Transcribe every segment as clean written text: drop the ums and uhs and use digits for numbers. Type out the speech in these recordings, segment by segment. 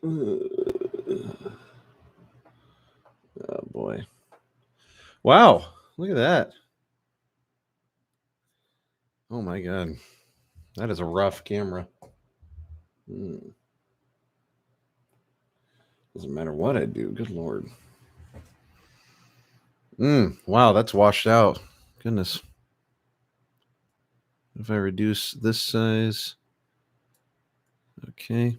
Oh boy. Wow. Look at that. Oh my god. That is a rough camera. Doesn't matter what I do. Good lord. Wow, that's washed out. Goodness. If I reduce this size. Okay.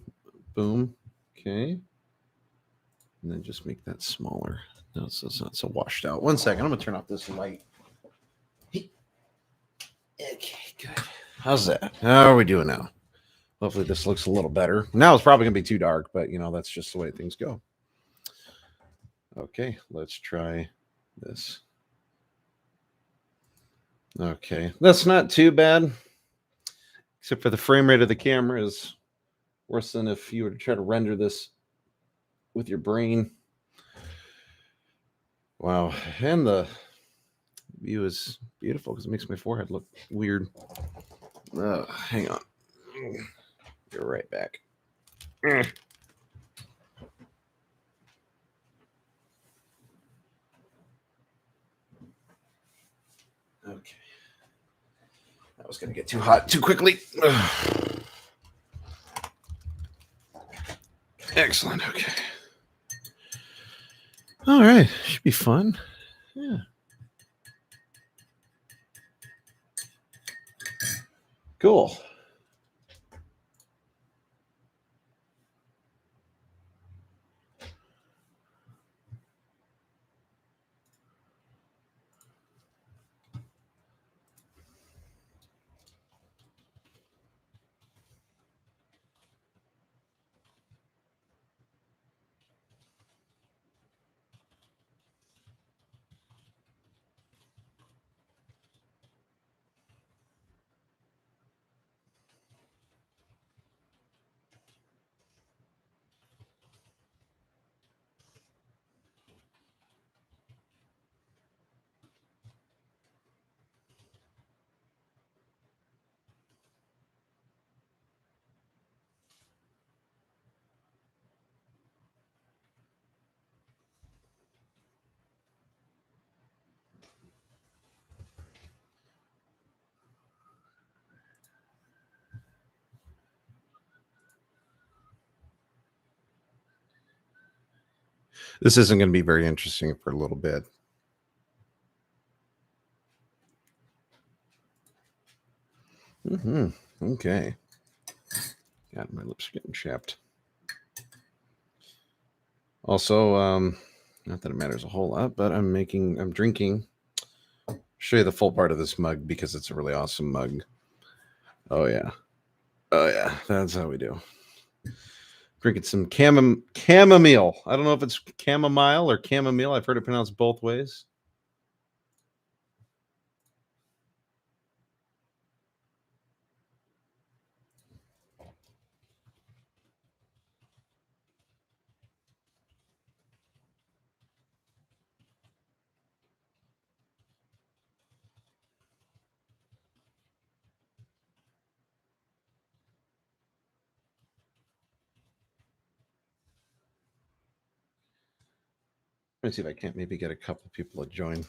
Boom. Okay. And then just make that smaller. No, so it's not so washed out. 1 second. I'm going to turn off this light. Okay, good. How's that? How are we doing now? Hopefully this looks a little better. Now it's probably going to be too dark, but that's just the way things go. Okay, let's try this. Okay, that's not too bad. Except for the frame rate of the camera is worse than if you were to try to render this with your brain. Wow, and the view is beautiful because it makes my forehead look weird. Hang on. You're right back. Okay. That was going to get too hot too quickly. Excellent. Okay. All right. Should be fun. Yeah. Cool. This isn't going to be very interesting for a little bit. Okay. God, my lips are getting chapped. Also, not that it matters a whole lot, but I'm drinking. Show you the full part of this mug because it's a really awesome mug. Oh yeah. That's how we do. Drinking some chamomile. I don't know if it's chamomile or chamomile. I've heard it pronounced both ways. Let me see if I can't maybe get a couple of people to join.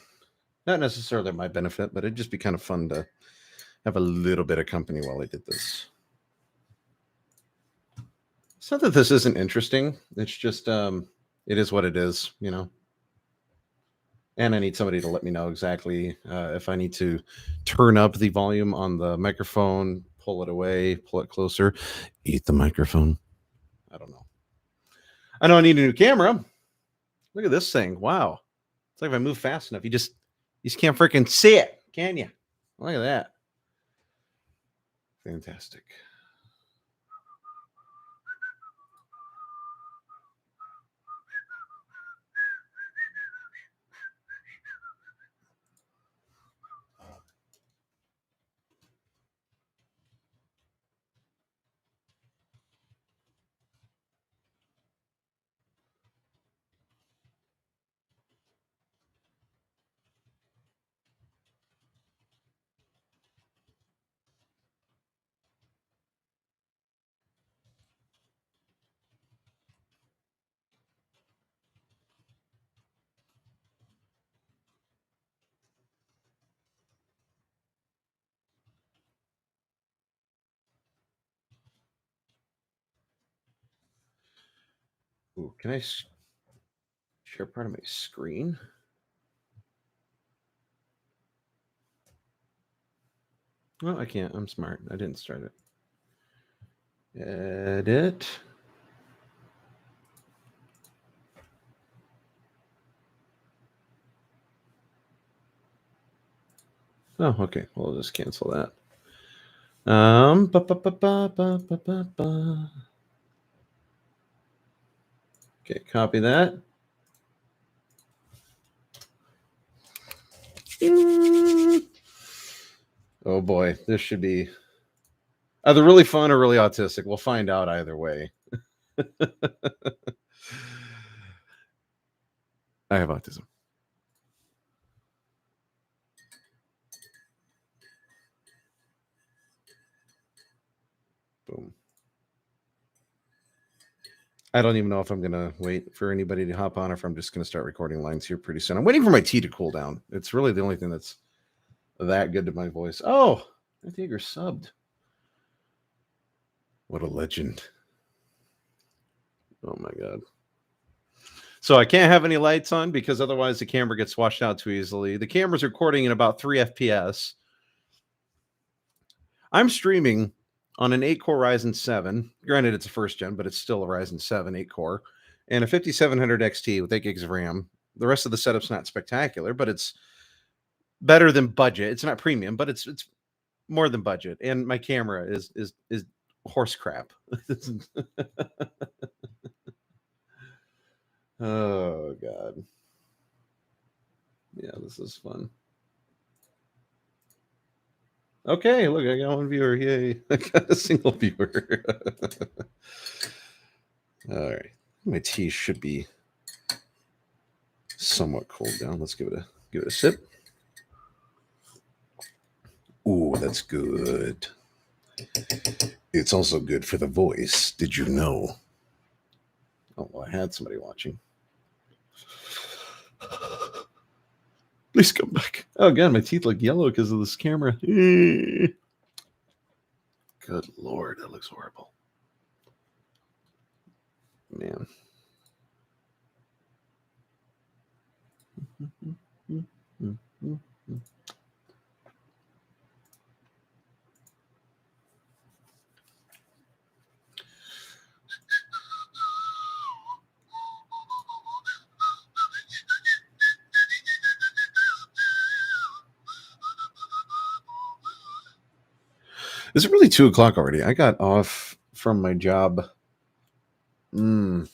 Not necessarily my benefit, but it'd just be kind of fun to have a little bit of company while I did this. It's not that this isn't interesting. It's just it is what it is, And I need somebody to let me know exactly if I need to turn up the volume on the microphone, pull it away, pull it closer, eat the microphone. I don't know. I know I need a new camera. Look at this thing. Wow. It's like if I move fast enough, you just can't freaking see it, can you? Look at that. Fantastic. Ooh, can I share part of my screen? Oh, I can't. I'm smart. I didn't start it. Edit. Oh, okay. We'll just cancel that. Okay, copy that. Oh boy, this should be either really fun or really autistic. We'll find out either way. I have autism. Boom. I don't even know if I'm going to wait for anybody to hop on or if I'm just going to start recording lines here pretty soon. I'm waiting for my tea to cool down. It's really the only thing that's that good to my voice. Oh, I think you're subbed. What a legend. Oh my God. So I can't have any lights on because otherwise the camera gets washed out too easily. The camera's recording in about 3 FPS. I'm streaming on an 8-core Ryzen 7. Granted, it's a first gen, but it's still a Ryzen 7 8-core. And a 5700 XT with 8 gigs of RAM. The rest of the setup's not spectacular, but it's better than budget. It's not premium, but it's more than budget. And my camera is horse crap. Oh God. Yeah, this is fun. Okay, look, I got one viewer. Yay. I got a single viewer. All right. My tea should be somewhat cooled down. Let's give it a sip. Ooh, that's good. It's also good for the voice. Did you know? Oh, well, I had somebody watching. Please come back. Oh God, my teeth look yellow because of this camera. Good Lord, that looks horrible. Man. Is it really 2:00 already? I got off from my job about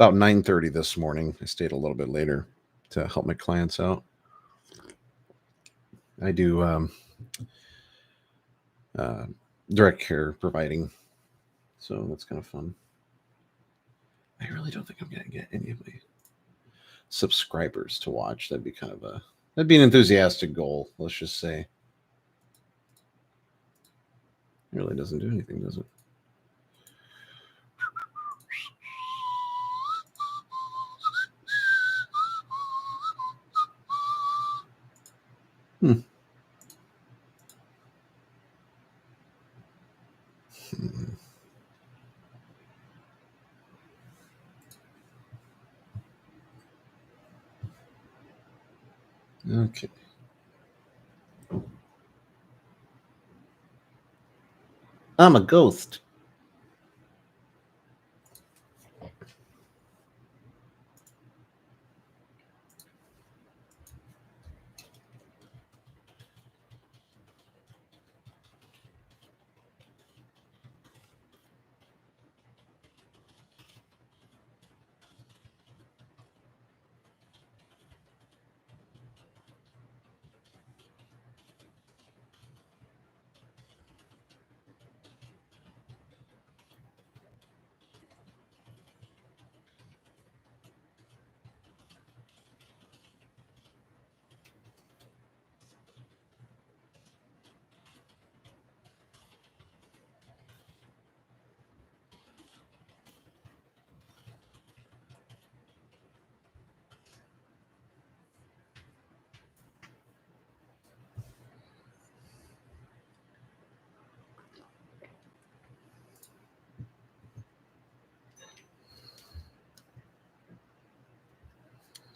9:30 this morning. I stayed a little bit later to help my clients out. I do direct care providing, so that's kind of fun. I really don't think I'm going to get any of my subscribers to watch. That'd be an enthusiastic goal, let's just say. It really doesn't do anything, does it? Okay. I'm a ghost.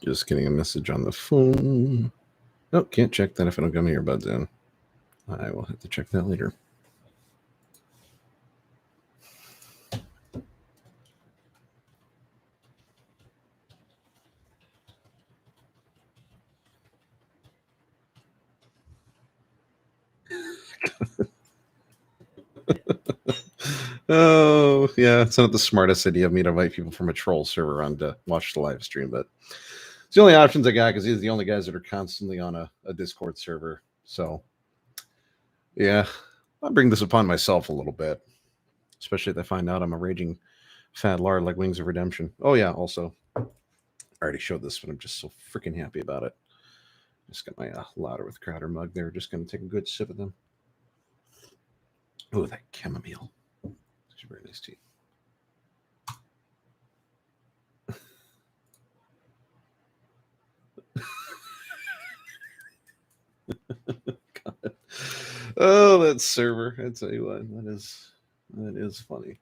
Just getting a message on the phone. Oh, can't check that if I don't got my earbuds in. I will have to check that later. Oh, yeah. It's not the smartest idea of me to invite people from a troll server on to watch the live stream, but it's the only options I got because these are the only guys that are constantly on a Discord server. So, yeah, I'll bring this upon myself a little bit, especially if they find out I'm a raging fat lard like Wings of Redemption. Oh, yeah, also, I already showed this, but I'm just so freaking happy about it. Just got my Louder with Crowder mug there. Just going to take a good sip of them. Oh, that chamomile. It's very nice tea. God. Oh, that server. I tell you what, that is funny.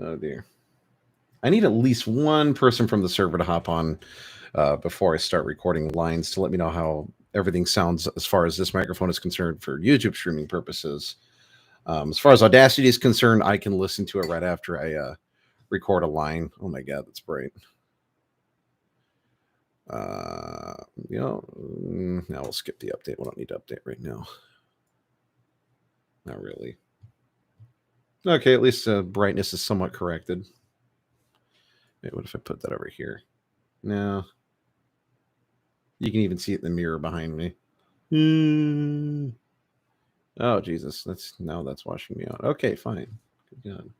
Oh dear. I need at least one person from the server to hop on before I start recording lines to let me know how everything sounds as far as this microphone is concerned for YouTube streaming purposes. As far as Audacity is concerned, I can listen to it right after I record a line. Oh my God, that's bright. Now we'll skip the update. We don't need to update right now. Not really. Okay, at least brightness is somewhat corrected. Wait, what if I put that over here? No. You can even see it in the mirror behind me. Oh, Jesus. That's washing me out. Okay, fine. Good God.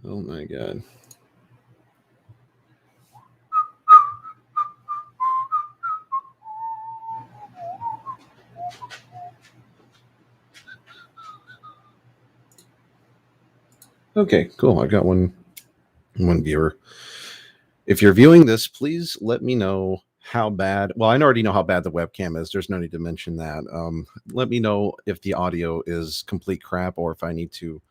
Oh, my God. Okay, cool. I got one viewer. If you're viewing this, please let me know how bad. Well, I already know how bad the webcam is. There's no need to mention that. Let me know if the audio is complete crap or if I need to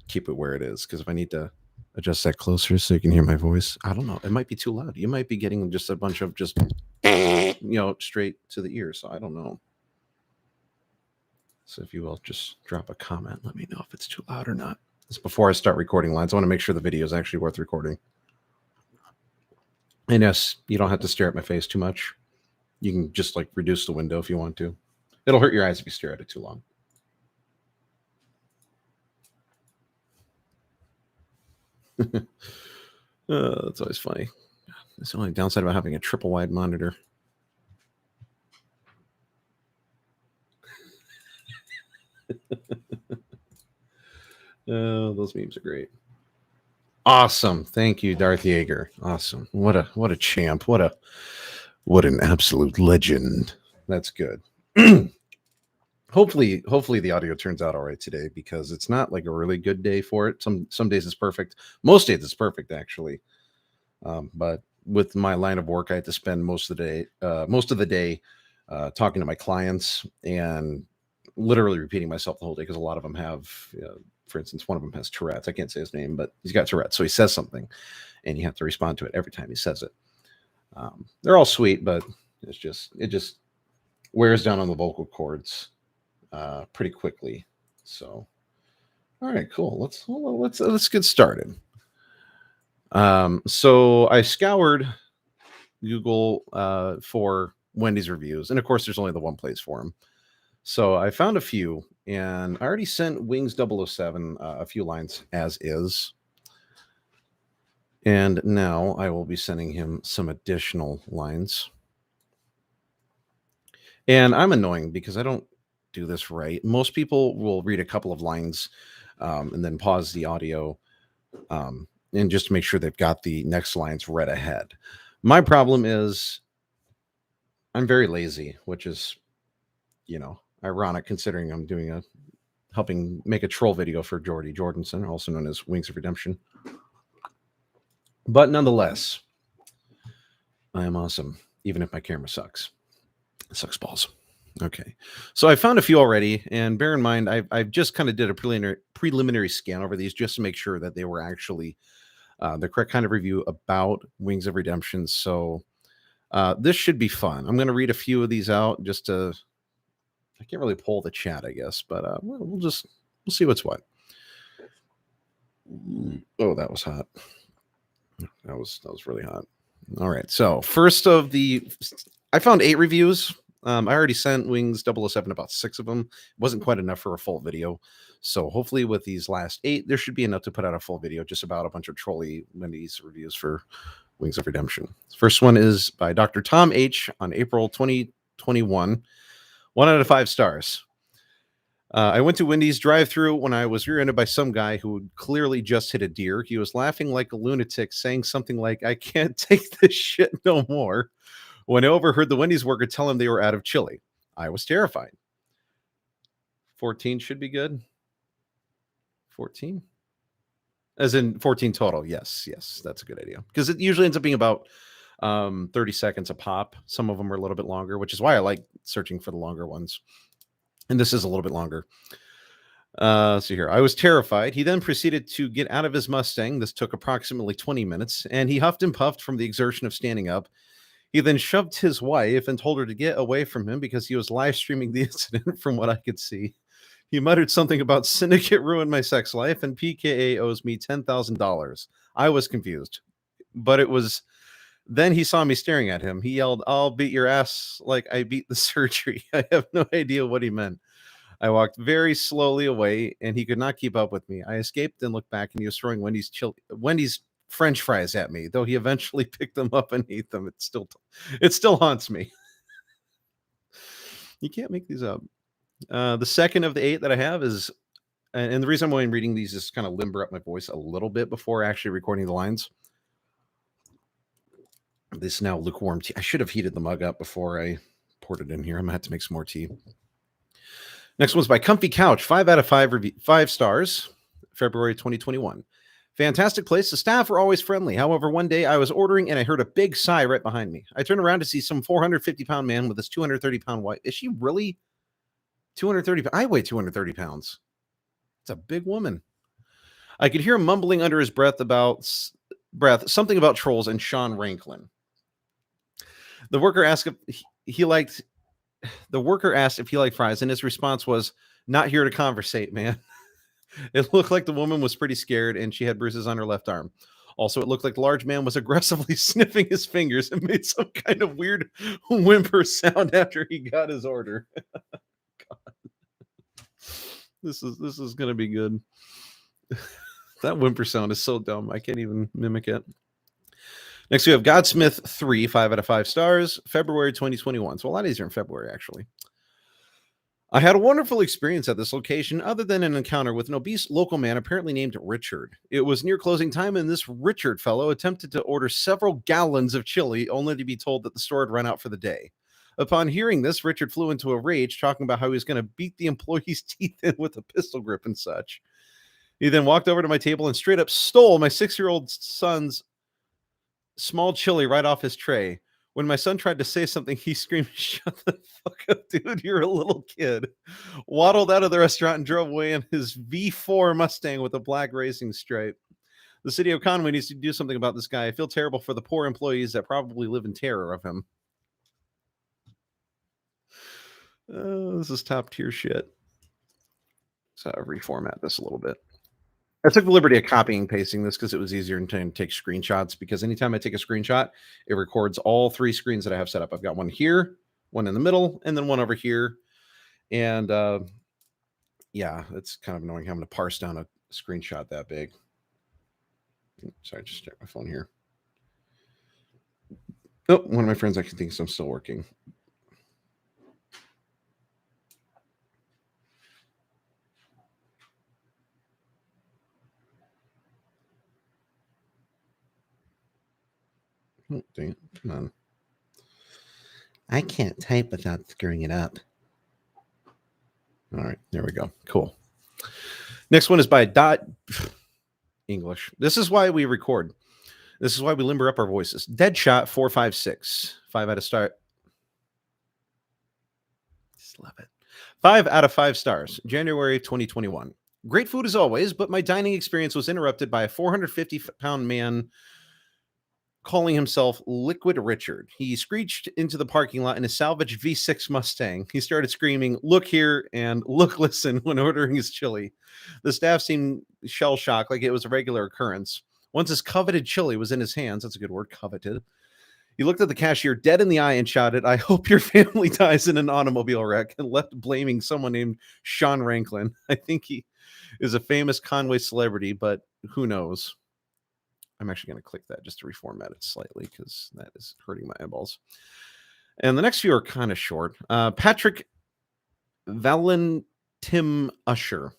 keep it where it is. Because if I need to adjust that closer so you can hear my voice, I don't know. It might be too loud. You might be getting just a bunch of just, straight to the ear. So I don't know. So if you will just drop a comment, let me know if it's too loud or not. This before I start recording lines. I want to make sure the video is actually worth recording. And yes, you don't have to stare at my face too much. You can just like reduce the window if you want to. It'll hurt your eyes if you stare at it too long. That's always funny. That's the only downside about having a triple wide monitor. Those memes are great. Awesome. Thank you, Darth Yeager. Awesome. What a champ. What an absolute legend. That's good. Hopefully the audio turns out all right today because it's not like a really good day for it. Some days it's perfect. Most days it's perfect actually. But with my line of work, I have to spend most of the day talking to my clients and literally repeating myself the whole day because a lot of them have, for instance, one of them has Tourette's. I can't say his name, but he's got Tourette's. So he says something and you have to respond to it every time he says it. They're all sweet, but it just wears down on the vocal cords pretty quickly. So, all right, cool. Let's get started. So I scoured Google for Wendy's reviews, and of course, there's only the one place for them. So I found a few, and I already sent Wings 007 a few lines as is. And now I will be sending him some additional lines. And I'm annoying because I don't do this right. Most people will read a couple of lines and then pause the audio and just to make sure they've got the next lines read ahead. My problem is I'm very lazy, which is, ironic considering I'm doing helping make a troll video for Jordy Jordanson, also known as Wings of Redemption. But nonetheless, I am awesome, even if my camera sucks. It sucks balls. Okay. So I found a few already, and bear in mind, I've just kind of did a preliminary scan over these just to make sure that they were actually the correct kind of review about Wings of Redemption. So this should be fun. I'm going to read a few of these out just to. I can't really pull the chat, I guess, but we'll see what's what. Oh, that was hot. That was really hot. All right. So first of the, I found 8 reviews. I already sent Wings 007 about 6 of them. It wasn't quite enough for a full video. So hopefully with these last 8, there should be enough to put out a full video just about a bunch of trolley Wendy's reviews for Wings of Redemption. First one is by Dr. Tom H. on April 2021. 1 out of 5 stars. I went to Wendy's drive-thru when I was rear-ended by some guy who had clearly just hit a deer. He was laughing like a lunatic, saying something like, "I can't take this shit no more." When I overheard the Wendy's worker tell him they were out of chili, I was terrified. 14 should be good. 14? As in 14 total. Yes, that's a good idea. Because it usually ends up being about 30 seconds a pop. Some of them are a little bit longer, which is why I like searching for the longer ones. And this is a little bit longer. So here, I was terrified. He then proceeded to get out of his Mustang. This took approximately 20 minutes, and he huffed and puffed from the exertion of standing up. He then shoved his wife and told her to get away from him because he was live streaming the incident from what I could see. He muttered something about syndicate ruined my sex life and PKA owes me $10,000. I was confused, but it was then he saw me staring at him. He yelled, "I'll beat your ass like I beat the surgery." I have no idea what he meant. I walked very slowly away, and he could not keep up with me. I escaped and looked back, and he was throwing Wendy's French fries at me. Though he eventually picked them up and ate them, it still haunts me. You can't make these up. The second of the 8 that I have is, and the reason why I'm reading these is kind of limber up my voice a little bit before actually recording the lines. This now lukewarm tea. I should have heated the mug up before I poured it in here. I'm gonna have to make some more tea. Next one's by Comfy Couch. 5 out of 5 stars. February 2021. Fantastic place. The staff are always friendly. However, one day I was ordering and I heard a big sigh right behind me. I turned around to see some 450-pound man with his 230-pound wife. Is she really 230? I weigh 230 pounds. It's a big woman. I could hear him mumbling under his breath something about trolls and Sean Ranklin. The worker asked if he liked fries, and his response was, "Not here to conversate, man." It looked like the woman was pretty scared, and she had bruises on her left arm. Also, it looked like the large man was aggressively sniffing his fingers and made some kind of weird whimper sound after he got his order. God. This is gonna be good. That whimper sound is so dumb. I can't even mimic it. Next, we have Godsmith 3, 5 out of 5 stars, February 2021. So a lot easier in February, actually. I had a wonderful experience at this location other than an encounter with an obese local man apparently named Richard. It was near closing time, and this Richard fellow attempted to order several gallons of chili, only to be told that the store had run out for the day. Upon hearing this, Richard flew into a rage, talking about how he was going to beat the employee's teeth in with a pistol grip and such. He then walked over to my table and straight up stole my 6-year-old son's small chili right off his tray. When my son tried to say something, he screamed, "Shut the fuck up, dude. You're a little kid." Waddled out of the restaurant and drove away in his V4 Mustang with a black racing stripe. The city of Conway needs to do something about this guy. I feel terrible for the poor employees that probably live in terror of him. This is top tier shit. So I'll reformat this a little bit. I took the liberty of copying and pasting this because it was easier to take screenshots, because anytime I take a screenshot, it records all 3 screens that I have set up. I've got one here, one in the middle, and then one over here. And yeah, it's kind of annoying having to parse down a screenshot that big. Sorry, just check my phone here. Oh, one of my friends actually thinks I'm still working. Oh, dang it. Come on. I can't type without screwing it up. All right, there we go. Cool. Next one is by English. This is why we record. This is why we limber up our voices. Deadshot 456. 5 out of start. Just love it. 5 out of 5 stars. January 2021. Great food as always, but my dining experience was interrupted by a 450-pound man calling himself Liquid Richard. He screeched into the parking lot in a salvaged V6 Mustang. He started screaming, "Look here," and "Look, listen," when ordering his chili. The staff seemed shell shocked, like it was a regular occurrence. Once his coveted chili was in his hands, that's a good word, coveted, he looked at the cashier dead in the eye and shouted, "I hope your family dies in an automobile wreck," and left blaming someone named Sean Ranklin. I think he is a famous Conway celebrity, but who knows? I'm actually going to click that just to reformat it slightly because that is hurting my eyeballs. And the next few are kind of short. Patrick Valentim Usher.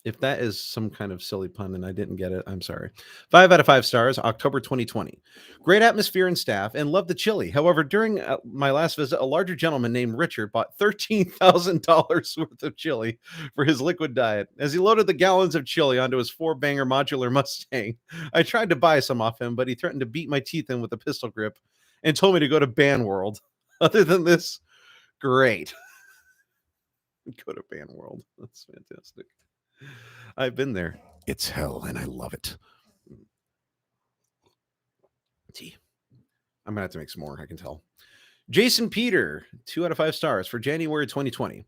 If that is some kind of silly pun and I didn't get it, I'm sorry. 5 out of 5 stars, October 2020. Great atmosphere and staff, and loved the chili. However, during my last visit, a larger gentleman named Richard bought $13,000 worth of chili for his liquid diet. As he loaded the gallons of chili onto his 4-banger modular Mustang, I tried to buy some off him, but he threatened to beat my teeth in with a pistol grip and told me to go to Ban World. Other than this, great. Go to Ban World. That's fantastic. I've been there. It's hell, and I love it. Tea. I'm gonna have to make some more. I can tell. Jason Peter, 2 out of 5 stars for January 2020.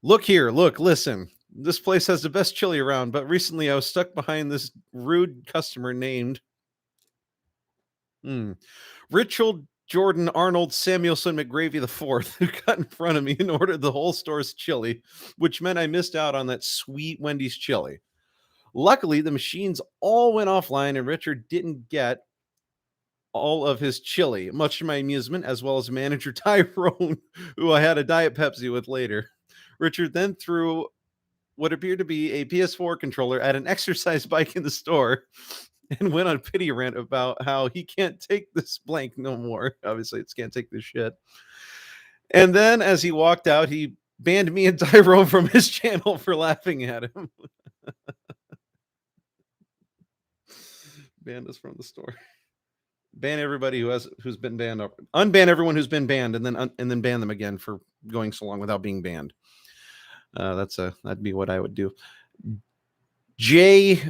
Look here, look, listen. This place has the best chili around, but recently I was stuck behind this rude customer named Richard Jordan Arnold Samuelson McGravy IV, who got in front of me and ordered the whole store's chili, which meant I missed out on that sweet Wendy's chili. Luckily, the machines all went offline and Richard didn't get all of his chili, much to my amusement, as well as manager Tyrone, who I had a Diet Pepsi with later. Richard then threw what appeared to be a PS4 controller at an exercise bike in the store and went on pity rant about how he can't take this blank no more. Obviously, it's can't take this shit. And then as he walked out, he banned me and Tyrone from his channel for laughing at him. Banned us from the store. Ban everybody who's been banned. Unban everyone who's been banned, and then ban them again for going so long without being banned. That'd be what I would do. J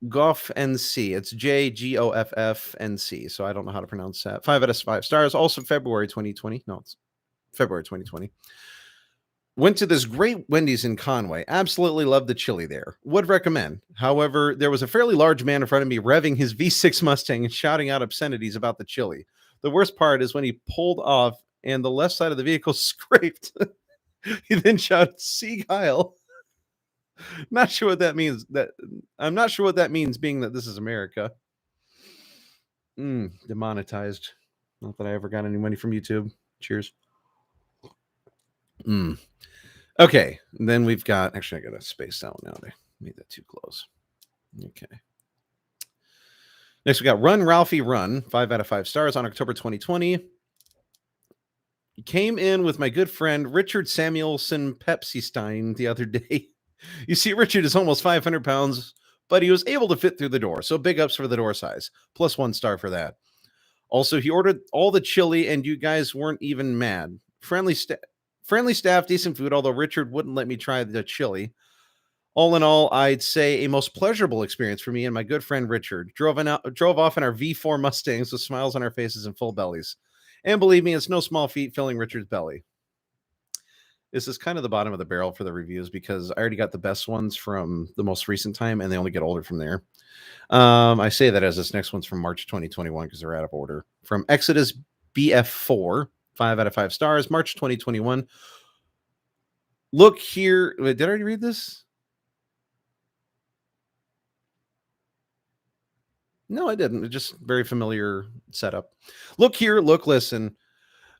Goff NC. It's JGOFFNC. So I don't know how to pronounce that. 5 out of 5 stars. Also February 2020. No, it's February 2020. Went to this great Wendy's in Conway. Absolutely loved the chili there. Would recommend. However, there was a fairly large man in front of me revving his V6 Mustang and shouting out obscenities about the chili. The worst part is when he pulled off and the left side of the vehicle scraped. He then shouted, "Sieg Heil." Not sure what that means. I'm not sure what that means, being that this is America. Demonetized. Not that I ever got any money from YouTube. Cheers. Okay, and then we've got. Actually, I got to space that one out. I made that too close. Okay. Next, we got Run Ralphie Run. 5 out of 5 stars on October 2020. Came in with my good friend Richard Samuelson Pepsi Stein the other day. You see, Richard is almost 500 pounds, but he was able to fit through the door. So big ups for the door size. Plus 1 star for that. Also, he ordered all the chili, and you guys weren't even mad. Friendly staff, decent food, although Richard wouldn't let me try the chili. All in all, I'd say a most pleasurable experience for me and my good friend Richard. Drove off in our V4 Mustangs with smiles on our faces and full bellies. And believe me, it's no small feat filling Richard's belly. This is kind of the bottom of the barrel for the reviews because I already got the best ones from the most recent time, and they only get older from there. I say that as this next one's from March 2021 because they're out of order. From Exodus BF4, 5 out of 5 stars, March 2021. Look here. Wait, did I already read this? No, I didn't. It's just very familiar setup. Look here. Look, listen.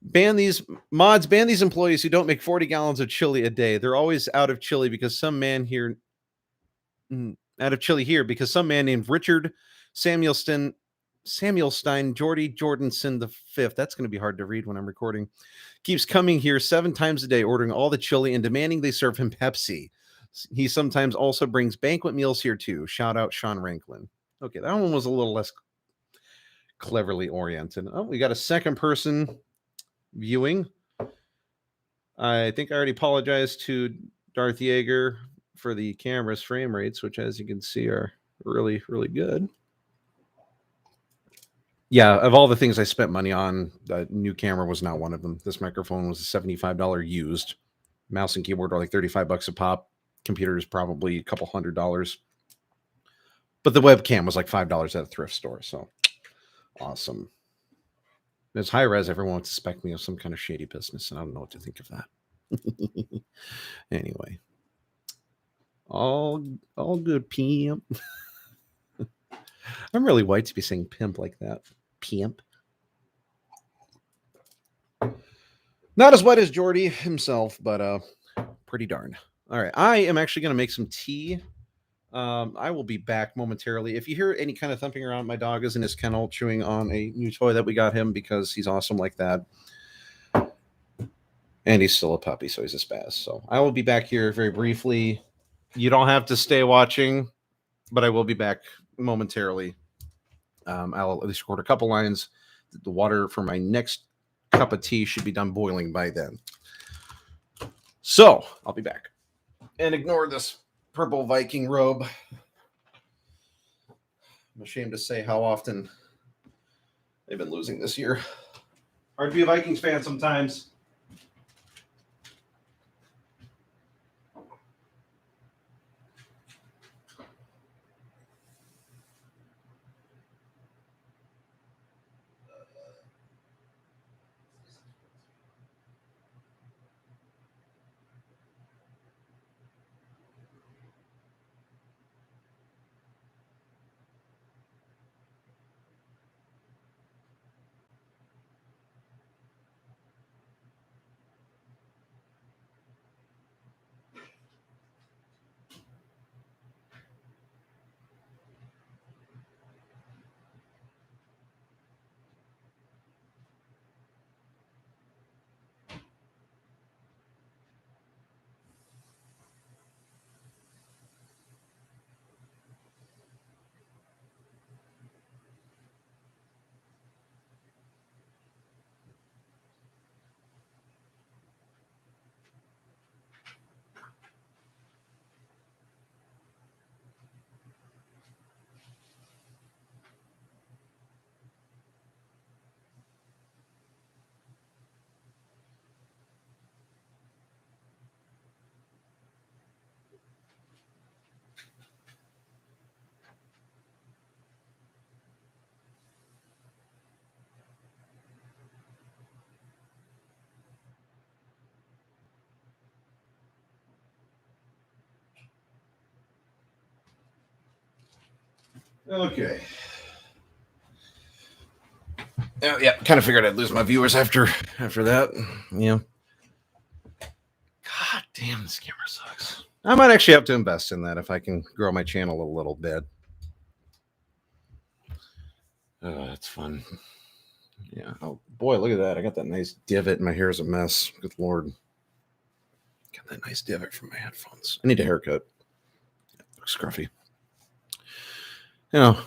Ban these employees who don't make 40 gallons of chili a day. They're always out of chili because some man named Richard Samuelstein Jordy Jordanson V. That's going to be hard to read when I'm recording. Keeps coming here 7 times a day, ordering all the chili and demanding they serve him Pepsi. He sometimes also brings banquet meals here too. Shout out Sean Ranklin. Okay, that one was a little less cleverly oriented. Oh, we got a second person viewing. I think I already apologized to Darth Yeager for the camera's frame rates, which, as you can see, are really, really good. Yeah, of all the things I spent money on, the new camera was not one of them. This microphone was a $75 used. Mouse and keyboard are like $35 a pop. Computer is probably a couple $100. But the webcam was like $5 at a thrift store. So awesome. It's high res. Everyone would suspect me of some kind of shady business, and I don't know what to think of that. Anyway, all good, pimp. I'm really white to be saying pimp like that. Pimp. Not as white as Jordy himself, but pretty darn. All right, I am actually going to make some tea. I will be back momentarily. If you hear any kind of thumping around, my dog is in his kennel chewing on a new toy that we got him because he's awesome like that. And he's still a puppy, so he's a spaz. So I will be back here very briefly. You don't have to stay watching, but I will be back momentarily. I'll at least record a couple lines. The water for my next cup of tea should be done boiling by then. So I'll be back. And ignore this purple Viking robe. I'm ashamed to say how often they've been losing this year. Hard to be a Vikings fan sometimes. Okay. Yeah, kind of figured I'd lose my viewers after that. Yeah. God damn, this camera sucks. I might actually have to invest in that if I can grow my channel a little bit. Oh, that's fun. Yeah. Oh boy, look at that. I got that nice divot. My hair is a mess. Good lord. Got that nice divot from my headphones. I need a haircut. Yeah, looks scruffy.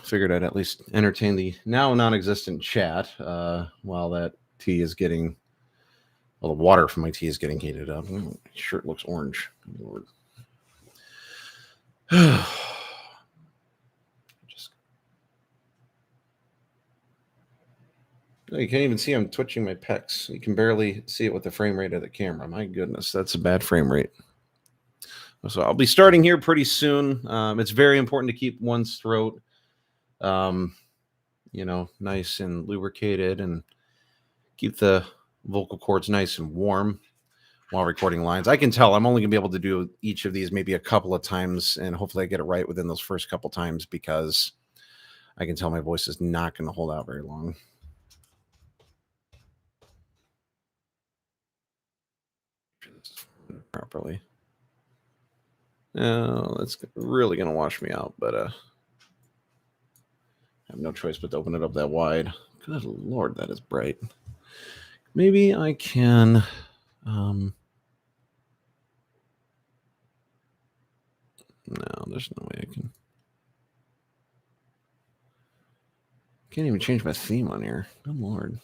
Figured I'd at least entertain the now non-existent chat while that tea is getting, well, the water from my tea is getting heated up. My shirt looks orange. Good lord. You can't even see I'm twitching my pecs. You can barely see it with the frame rate of the camera. My goodness, that's a bad frame rate. So I'll be starting here pretty soon. It's very important to keep one's throat, nice and lubricated, and keep the vocal cords nice and warm while recording lines. I can tell I'm only going to be able to do each of these maybe a couple of times, and hopefully I get it right within those first couple times because I can tell my voice is not going to hold out very long. Properly. Oh, that's really going to wash me out, but I have no choice but to open it up that wide. Good lord, that is bright. Maybe I can... no, there's no way I can... Can't even change my theme on here. Good lord.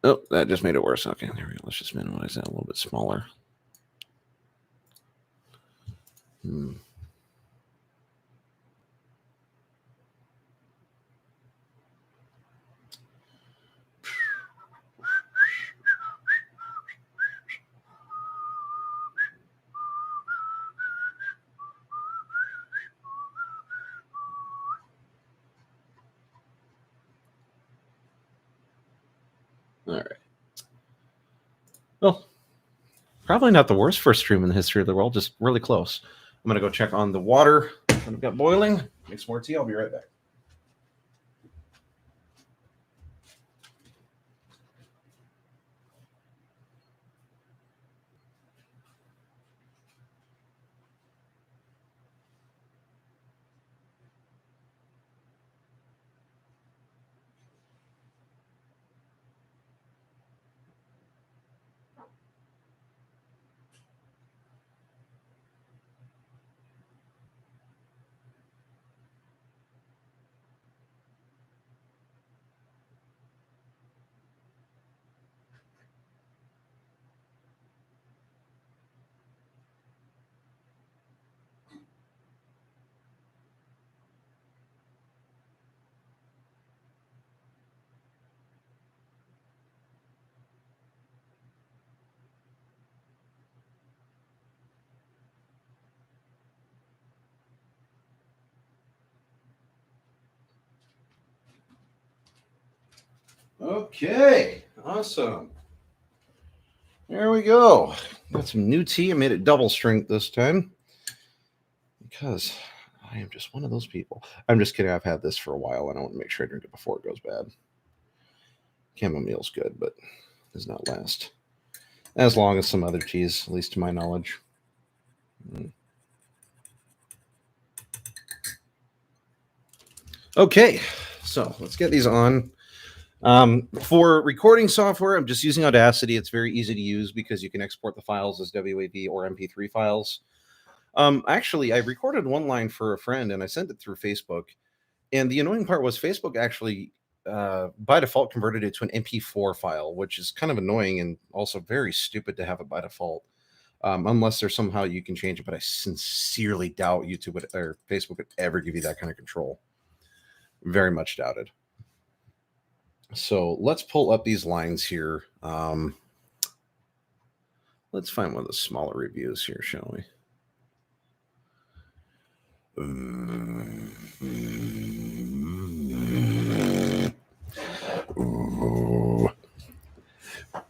Oh, that just made it worse. Okay, there we go. Let's just minimize that a little bit smaller. All right. Well, probably not the worst first stream in the history of the world, just really close. I'm going to go check on the water that I've got boiling, make some more tea. I'll be right back. Okay, awesome. There we go. Got some new tea. I made it double strength this time because I am just one of those people. I'm just kidding. I've had this for a while and I want to make sure I drink it before it goes bad. Chamomile's good, but does not last as long as some other teas, at least to my knowledge. Okay, so let's get these on. For recording software, I'm just using Audacity. It's very easy to use because you can export the files as WAV or MP3 files. Actually, I recorded one line for a friend and I sent it through Facebook. And the annoying part was Facebook actually, by default, converted it to an MP4 file, which is kind of annoying and also very stupid to have it by default. Unless there's somehow you can change it, but I sincerely doubt YouTube would, or Facebook would ever give you that kind of control. Very much doubted. So let's pull up these lines here. Let's find one of the smaller reviews here, shall we?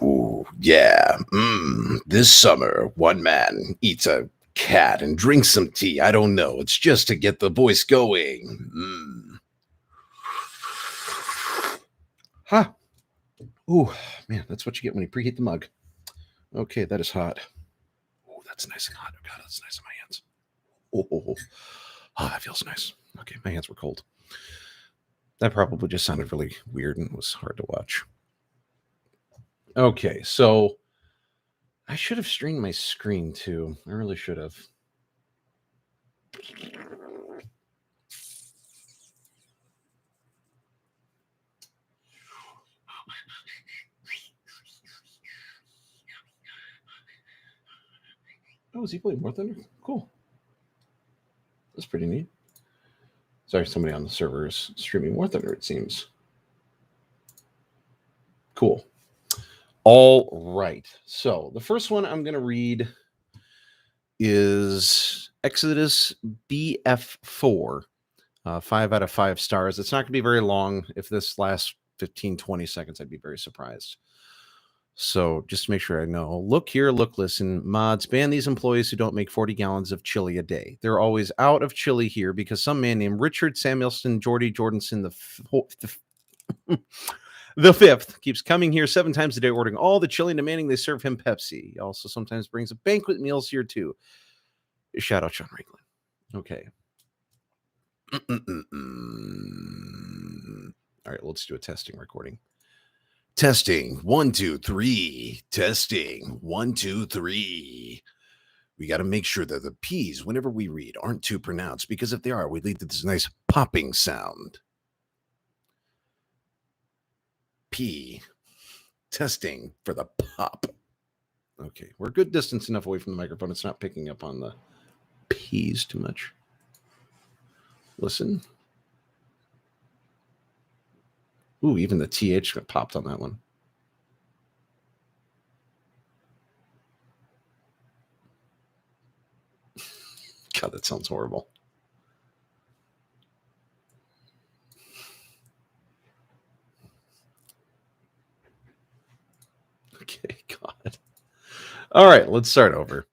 Ooh, yeah. This summer, one man eats a cat and drinks some tea. I don't know. It's just to get the voice going. Huh. Ooh, man, that's what you get when you preheat the mug. Okay, that is hot. Oh, that's nice and hot. Oh, God, that's nice in my hands. Oh, that feels nice. Okay, my hands were cold. That probably just sounded really weird and was hard to watch. Okay, so I should have streamed my screen too. I really should have. Oh, is he playing War Thunder? Cool. That's pretty neat. Sorry, somebody on the server is streaming War Thunder, it seems. Cool. All right. So the first one I'm going to read is Exodus BF4. 5 out of 5 stars. It's not going to be very long. If this lasts 15, 20 seconds, I'd be very surprised. So just to make sure I know, look here, look, listen, mods, ban these employees who don't make 40 gallons of chili a day. They're always out of chili here because some man named Richard Samuelson Jordanson the fifth keeps coming here 7 times a day, ordering all the chili and demanding they serve him Pepsi. He also sometimes brings a banquet meals here too. Shout out Sean Ranklin. Okay. All right, let's do a testing recording. Testing 1, 2, 3. Testing 1, 2, 3. We got to make sure that the P's, whenever we read, aren't too pronounced, because if they are, we lead to this nice popping sound. P. Testing for the pop. Okay, we're a good distance enough away from the microphone. It's not picking up on the P's too much. Listen. Ooh, even the TH got popped on that one. God, that sounds horrible. Okay, God. All right, let's start over.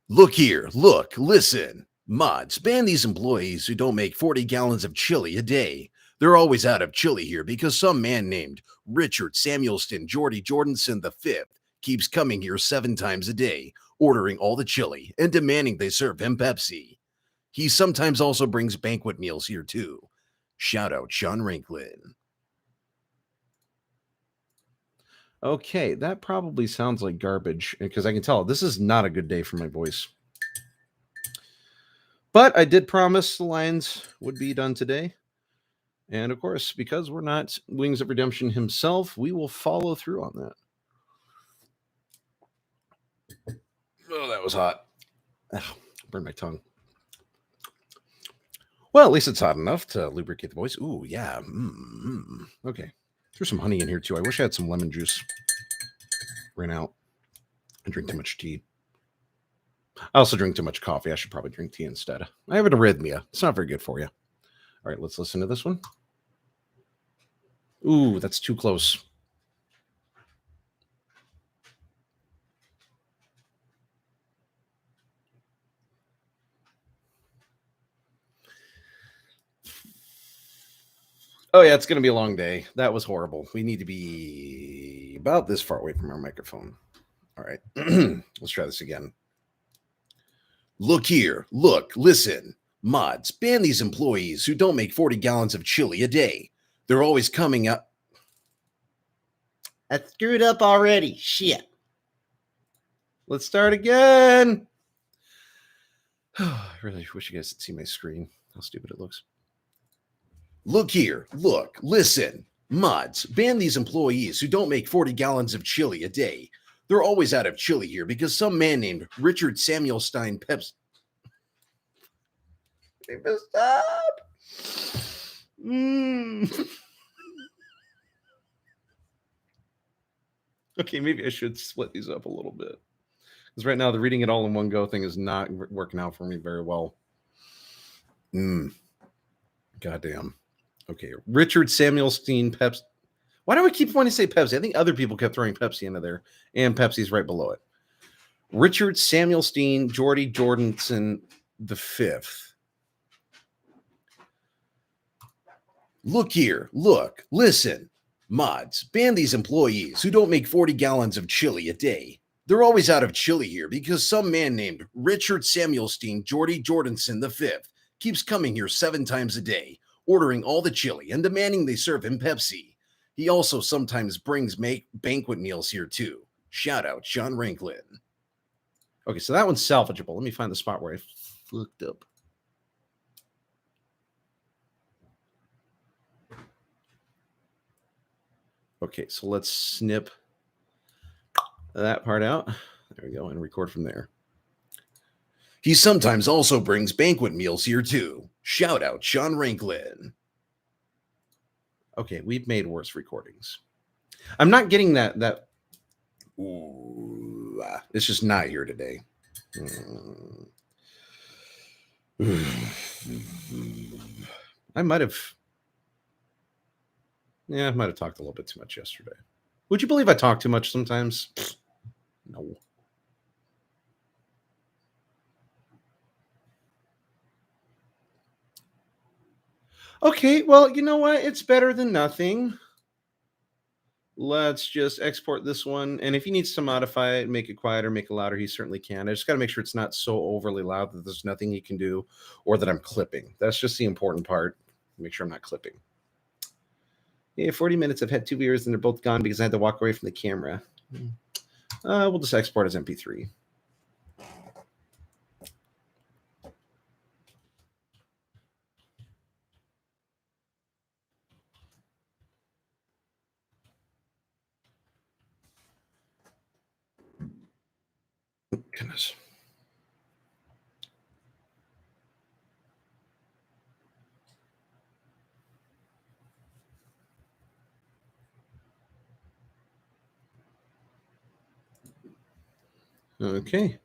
Look here, look, listen. Mods, ban these employees who don't make 40 gallons of chili a day. They're always out of chili here because some man named Richard Samuelston Geordie Jordanson V keeps coming here 7 times a day, ordering all the chili and demanding they serve him Pepsi. He sometimes also brings banquet meals here too. Shout out Sean Ranklin. Okay, that probably sounds like garbage because I can tell this is not a good day for my voice. But I did promise the lines would be done today. And of course, because we're not Wings of Redemption himself, we will follow through on that. Oh, that was hot. Ugh, burned my tongue. Well, at least it's hot enough to lubricate the voice. Ooh, yeah. Okay. There's some honey in here too. I wish I had some lemon juice. Ran out. I drink too much tea. I also drink too much coffee. I should probably drink tea instead. I have an arrhythmia. It's not very good for you. All right, let's listen to this one. Ooh, that's too close. Oh, yeah, it's going to be a long day. That was horrible. We need to be about this far away from our microphone. All right, let's try this again. Look here, look, listen. Mods, ban these employees who don't make 40 gallons of chili a day. They're always coming up. I screwed up already. Shit. Let's start again. I really wish you guys could see my screen. How stupid it looks. Look here, look, listen. Mods, ban these employees who don't make 40 gallons of chili a day. They're always out of chili here because some man named Richard Samuel Stein Peps. Stop. Okay, maybe I should split these up a little bit. Because right now the reading it all in one go thing is not working out for me very well. Goddamn. Okay, Richard Samuelstein Pepsi. Why do I keep wanting to say Pepsi? I think other people kept throwing Pepsi into there, and Pepsi's right below it. Richard Samuelstein Geordie Jordanson V. Look here, look, listen. Mods, ban these employees who don't make 40 gallons of chili a day. They're always out of chili here because some man named Richard Samuelstein Geordie Jordanson V keeps coming here 7 times a day, ordering all the chili and demanding they serve him Pepsi. He also sometimes brings banquet meals here too. Shout out Sean Ranklin. Okay, so that one's salvageable. Let me find the spot where I fucked up. Okay, so let's snip that part out. There we go, and record from there. He sometimes also brings banquet meals here too. Shout out Sean Ranklin. Okay, we've made worse recordings. I'm not getting that. Ooh, it's just not here today. I might have talked a little bit too much yesterday. Would you believe I talk too much sometimes? No. Okay, well, you know what? It's better than nothing. Let's just export this one. And if he needs to modify it, make it quieter, make it louder, he certainly can. I just got to make sure it's not so overly loud that there's nothing he can do or that I'm clipping. That's just the important part. Make sure I'm not clipping. Yeah, 40 minutes. I've had 2 beers and they're both gone because I had to walk away from the camera. We'll just export as MP3. Goodness. Okay.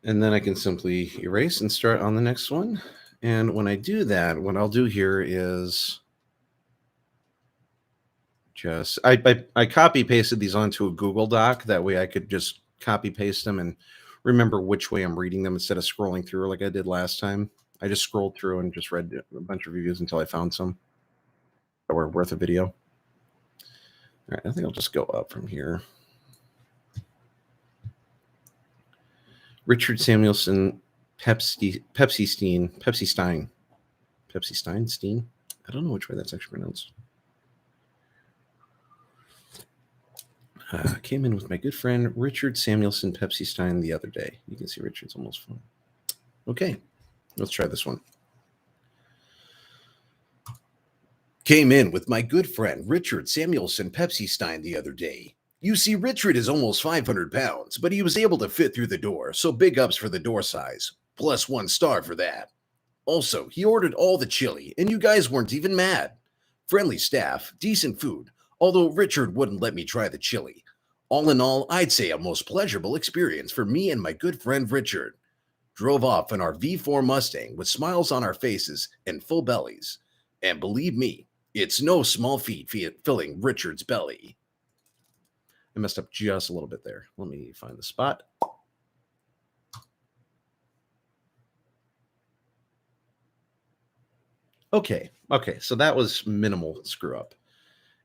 And then I can simply erase and start on the next one. And when I do that, what I'll do here is just I copy pasted these onto a Google Doc. That way I could just copy paste them and remember which way I'm reading them instead of scrolling through like I did last time. I just scrolled through and just read a bunch of reviews until I found some that were worth a video. All right, I think I'll just go up from here. Richard Samuelson, Pepsi Stein. I don't know which way that's actually pronounced. Came in with my good friend Richard Samuelson Pepsi Stein the other day. You can see Richard's almost full. Okay, let's try this one. Came in with my good friend Richard Samuelson Pepsi Stein the other day. You see, Richard is almost 500 pounds, but he was able to fit through the door, so big ups for the door size. Plus 1 star for that. Also, he ordered all the chili, and you guys weren't even mad. Friendly staff, decent food, although Richard wouldn't let me try the chili. All in all, I'd say a most pleasurable experience for me and my good friend Richard. Drove off in our V4 Mustang with smiles on our faces and full bellies. And believe me, it's no small feat filling Richard's belly. I messed up just a little bit there. Let me find the spot. Okay, so that was minimal screw up.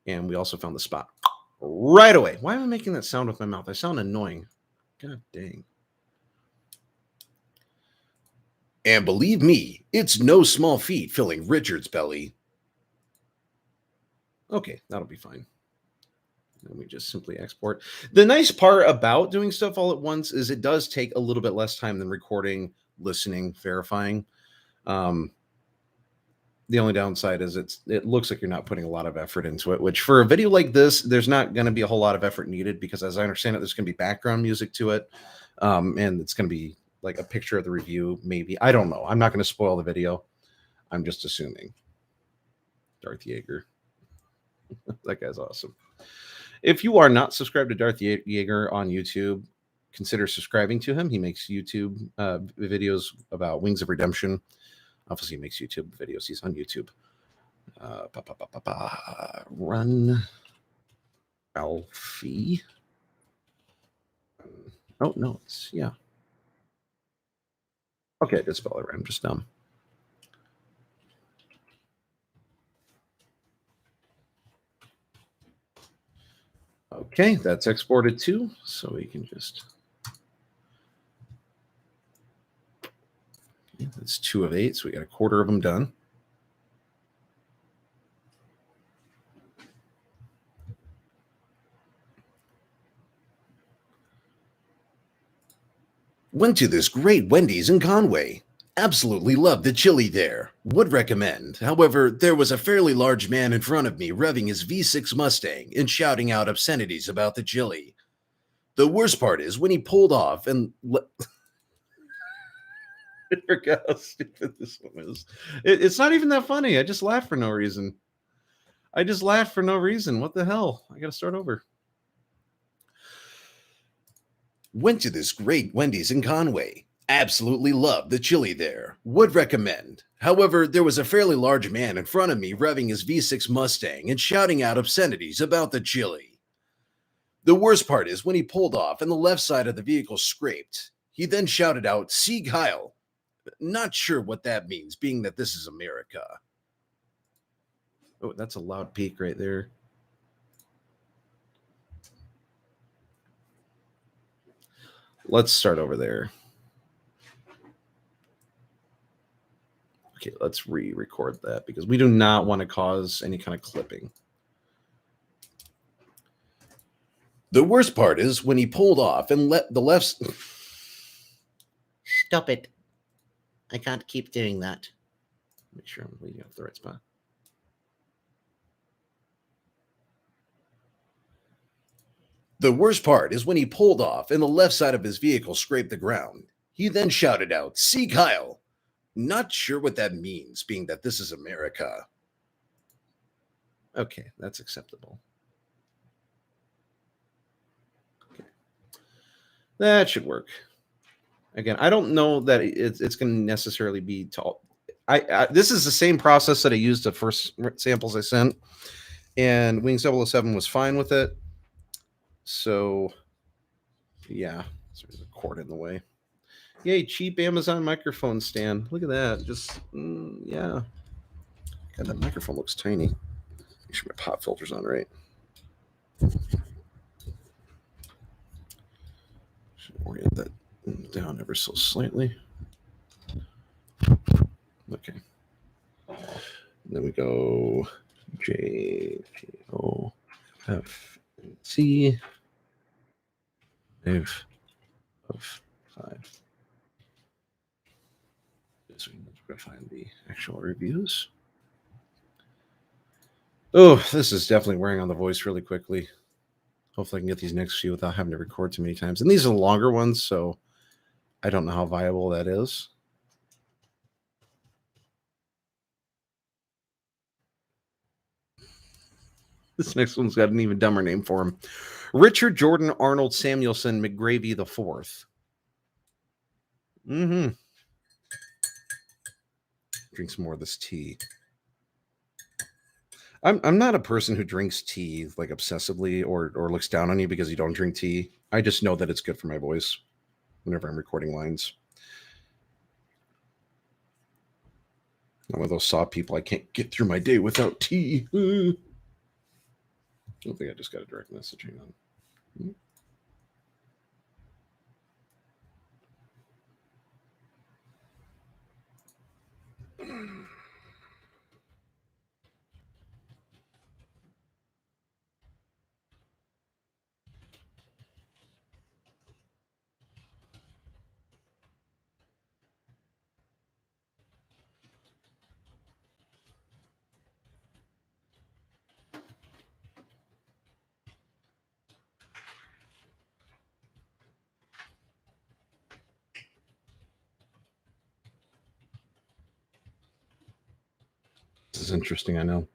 And we also found the spot right away. Why am I making that sound with my mouth? I sound annoying. God dang. And believe me, it's no small feat filling Richard's belly. Okay, that'll be fine. Then we just simply export. The nice part about doing stuff all at once is it does take a little bit less time than recording, listening, verifying. The only downside is it looks like you're not putting a lot of effort into it, which for a video like this, there's not going to be a whole lot of effort needed because as I understand it, there's going to be background music to it. And it's going to be like a picture of the review, maybe. I don't know. I'm not going to spoil the video. I'm just assuming. Darth Yeager. That guy's awesome. If you are not subscribed to Darth Yeager on YouTube, consider subscribing to him. He makes YouTube videos about Wings of Redemption. Obviously, he makes YouTube videos. He's on YouTube. Run Alfie. Oh, no. Yeah. Okay, I did spell it right. I'm just dumb. Okay, that's exported too. So we can just... Okay, that's 2 of 8. So we got a quarter of them done. Went to this great Wendy's in Conway. Absolutely loved the chili there. Would recommend. However, there was a fairly large man in front of me revving his V6 Mustang and shouting out obscenities about the chili. The worst part is when he pulled off and... I forgot how stupid this one is. It's not even that funny. I just laughed for no reason. What the hell? I got to start over. Went to this great Wendy's in Conway. Absolutely loved the chili there. Would recommend. However, there was a fairly large man in front of me revving his V6 Mustang and shouting out obscenities about the chili. The worst part is when he pulled off and the left side of the vehicle scraped. He then shouted out, "Sieg Heil." Not sure what that means, being that this is America. Oh, that's a loud peak right there. Let's start over there. Okay, let's re-record that because we do not want to cause any kind of clipping. The worst part is when he pulled off and let the left... Stop it. I can't keep doing that. Make sure I'm leading off the right spot. The worst part is when he pulled off and the left side of his vehicle scraped the ground. He then shouted out, "See Kyle." Not sure what that means, being that this is America. Okay, that's acceptable. Okay. That should work. Again, I don't know that it's going to necessarily be tall. This is the same process that I used the first samples I sent, and Wings 007 was fine with it. So, yeah, there's a cord in the way. Yay, cheap Amazon microphone stand. Look at that. Just, yeah. God, that microphone looks tiny. Make sure my pop filter's on right. Should orient that down ever so slightly. Okay. Then we go J, O, F, C, F, of 5. So we need to find the actual reviews. Oh, this is definitely wearing on the voice really quickly. Hopefully I can get these next few without having to record too many times. And these are the longer ones, so I don't know how viable that is. This next one's got an even dumber name for him. Richard Jordan Arnold Samuelson McGravy the Fourth. Drink some more of this tea. I'm not a person who drinks tea like obsessively or looks down on you because you don't drink tea. I just know that it's good for my voice whenever I'm recording lines. I'm one of those soft people. I can't get through my day without tea. I don't think I just got a direct message. Hang on. This is interesting, I know.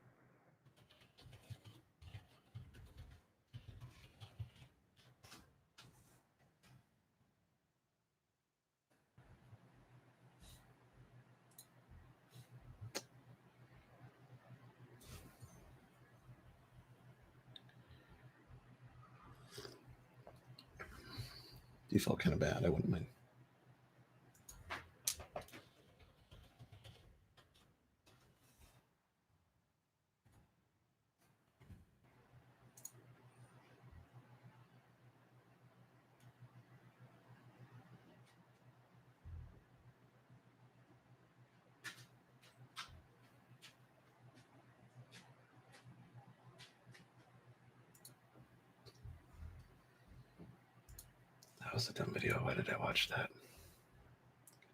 You felt kind of bad. I wouldn't mind. That was a dumb video. Why did I watch that?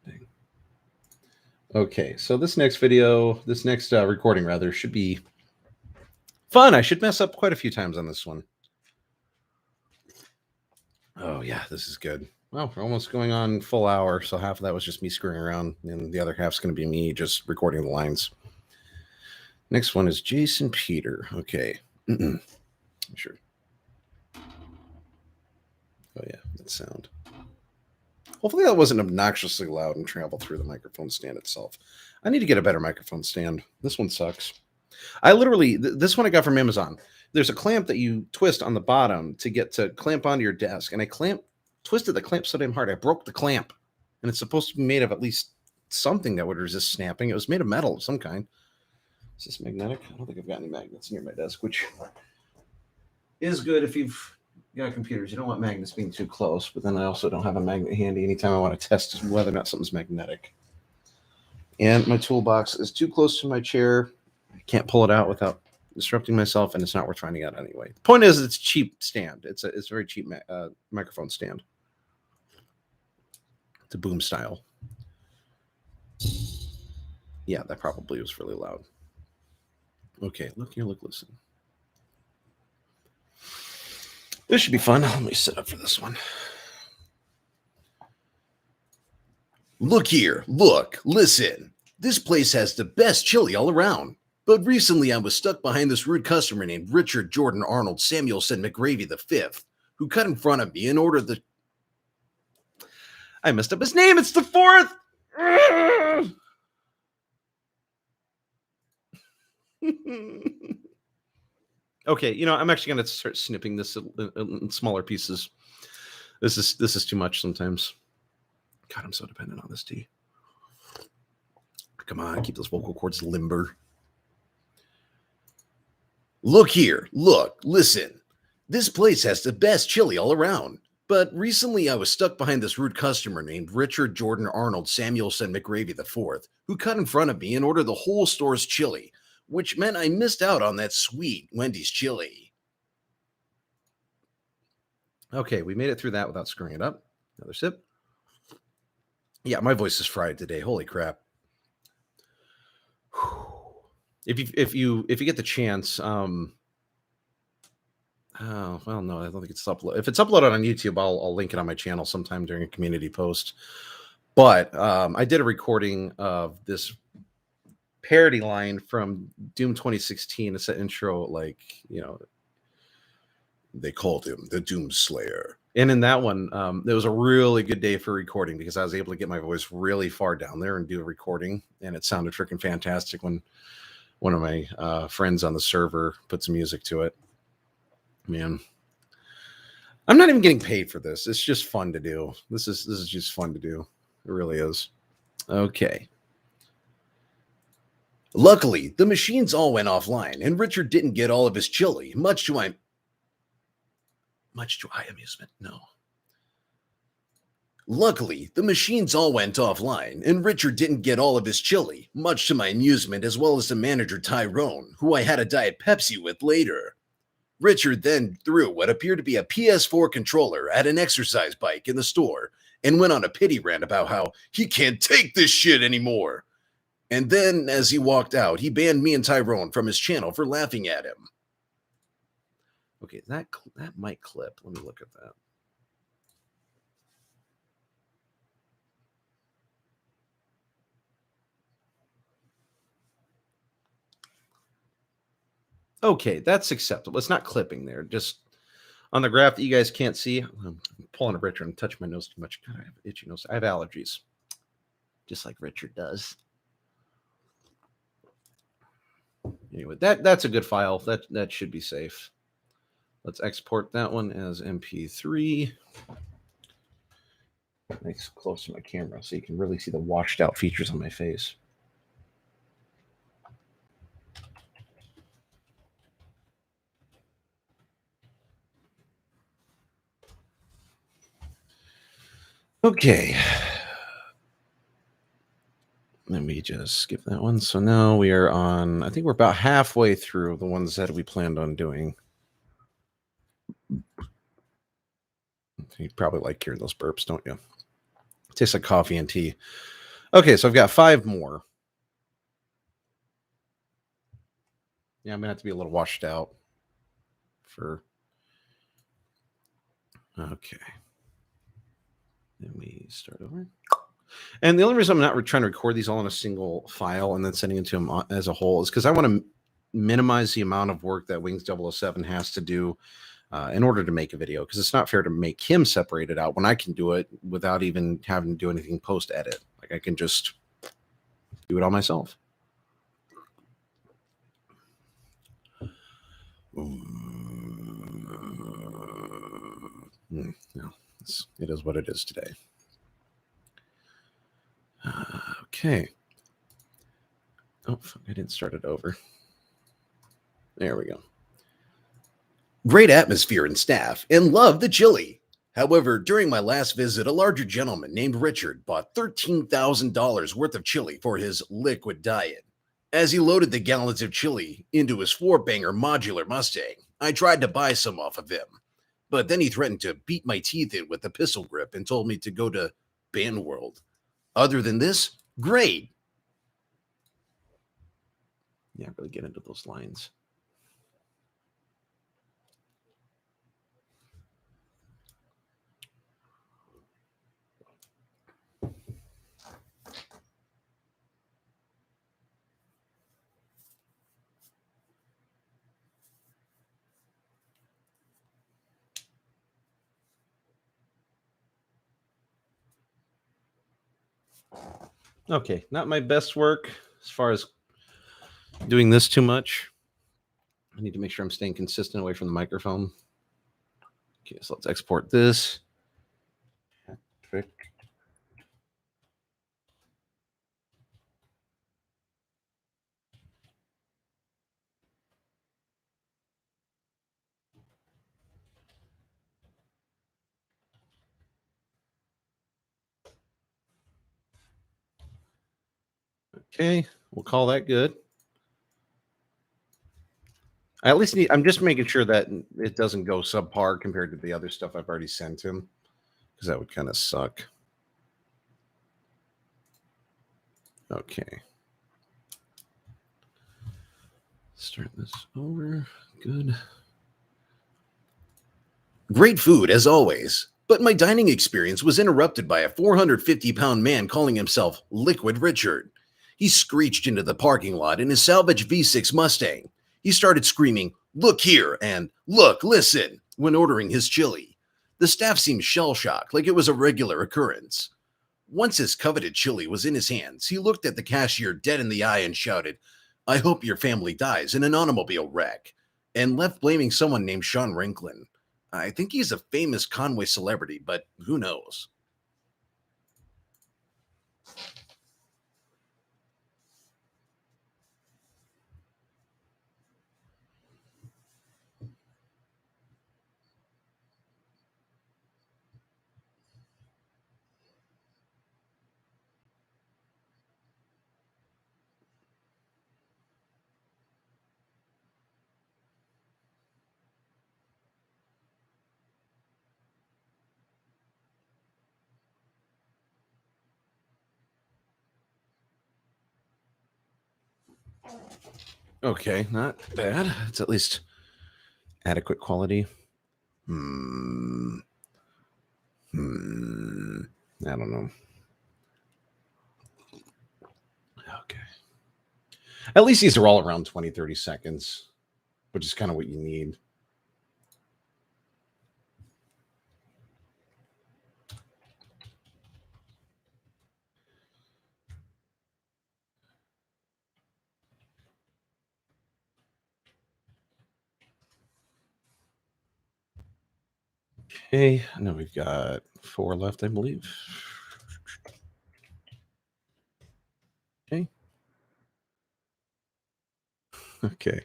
Dang. Okay, so this next recording rather, should be fun. I should mess up quite a few times on this one. Oh yeah, this is good. Well, we're almost going on full hour, so half of that was just me screwing around, and the other half's going to be me just recording the lines. Next one is Jason Peter. Okay. Sure. Oh yeah, that sound. Hopefully that wasn't obnoxiously loud and traveled through the microphone stand itself. I need to get a better microphone stand. This one sucks. I literally, this one I got from Amazon. There's a clamp that you twist on the bottom to get to clamp onto your desk. And I twisted the clamp so damn hard. I broke the clamp. And it's supposed to be made of at least something that would resist snapping. It was made of metal of some kind. Is this magnetic? I don't think I've got any magnets near my desk, which is good if you've got computers. You don't want magnets being too close, but then I also don't have a magnet handy anytime I want to test whether or not something's magnetic. And my toolbox is too close to my chair. I can't pull it out without disrupting myself, and it's not worth finding out anyway. The point is, it's a cheap stand. It's a very cheap microphone stand. It's a boom style. Yeah, that probably was really loud. Okay, look here, look, listen. This should be fun. Let me set up for this one. Look here, look, listen. This place has the best chili all around. But recently I was stuck behind this rude customer named Richard Jordan Arnold Samuelson McGravy V, who cut in front of me and ordered the... I messed up his name, it's the fourth! Okay, you know, I'm actually going to start snipping this in smaller pieces. This is too much sometimes. God, I'm so dependent on this tea. Come on, keep those vocal cords limber. Look here, look, listen. This place has the best chili all around. But recently I was stuck behind this rude customer named Richard Jordan Arnold Samuelson McGravy IV, who cut in front of me and ordered the whole store's chili, which meant I missed out on that sweet Wendy's chili. Okay, we made it through that without screwing it up. Another sip. Yeah, my voice is fried today. Holy crap. If you get the chance, oh well, no, I don't think it's uploaded. If it's uploaded on YouTube, I'll link it on my channel sometime during a community post. But I did a recording of this parody line from Doom 2016. It's an intro, like, you know, they called him the Doom Slayer. And in that one, it was a really good day for recording because I was able to get my voice really far down there and do a recording. And it sounded freaking fantastic when one of my friends on the server put some music to it. Man, I'm not even getting paid for this. It's just fun to do. This is just fun to do. It really is. Okay. Luckily, the machines all went offline, and Richard didn't get all of his chili, much to my amusement. No. Luckily, the machines all went offline, and Richard didn't get all of his chili, much to my amusement, as well as the manager Tyrone, who I had a Diet Pepsi with later. Richard then threw what appeared to be a PS4 controller at an exercise bike in the store and went on a pity rant about how he can't take this shit anymore. And then, as he walked out, he banned me and Tyrone from his channel for laughing at him. Okay, that might clip. Let me look at that. Okay, that's acceptable. It's not clipping there. Just on the graph that you guys can't see, I'm pulling a Richard and touching my nose too much. God, I have itchy nose. I have allergies, just like Richard does. Anyway, that's a good file. That should be safe. Let's export that one as MP3. Nice close to my camera so you can really see the washed out features on my face. Okay. Let me just skip that one. So now we are on, I think we're about halfway through the ones that we planned on doing. You probably like hearing those burps, don't you? It tastes like coffee and tea. Okay, so I've got 5 more. Yeah, I'm gonna have to be a little washed out for. Okay. Let me start over. And the only reason I'm not trying to record these all in a single file and then sending it to them as a whole is because I want to minimize the amount of work that Wings007 has to do in order to make a video, because it's not fair to make him separate it out when I can do it without even having to do anything post-edit. Like, I can just do it all myself. No, it is what it is today. Okay. Oh, I didn't start it over. There we go. Great atmosphere and staff, and love the chili. However, during my last visit, a larger gentleman named Richard bought $13,000 worth of chili for his liquid diet. As he loaded the gallons of chili into his 4-banger modular Mustang, I tried to buy some off of him. But then he threatened to beat my teeth in with a pistol grip and told me to go to Ban World. Other than this, great. Yeah, really get into those lines. Okay, not my best work as far as doing this too much. I need to make sure I'm staying consistent away from the microphone. Okay, so let's export this. Okay, we'll call that good. I at least need. I'm just making sure that it doesn't go subpar compared to the other stuff I've already sent him, because that would kind of suck. Okay. Start this over. Good. Great food, as always. But my dining experience was interrupted by a 450-pound man calling himself Liquid Richard. He screeched into the parking lot in his salvage V6 Mustang. He started screaming, "Look here," and "Look, listen," when ordering his chili. The staff seemed shell-shocked, like it was a regular occurrence. Once his coveted chili was in his hands, he looked at the cashier dead in the eye and shouted, "I hope your family dies in an automobile wreck," and left blaming someone named Sean Rinklin. I think he's a famous Conway celebrity, but who knows? Okay, not bad. It's at least adequate quality. Hmm. Hmm. I don't know. Okay. At least these are all around 20, 30 seconds, which is kind of what you need. Okay, now we've got 4 left, I believe. Okay. Okay.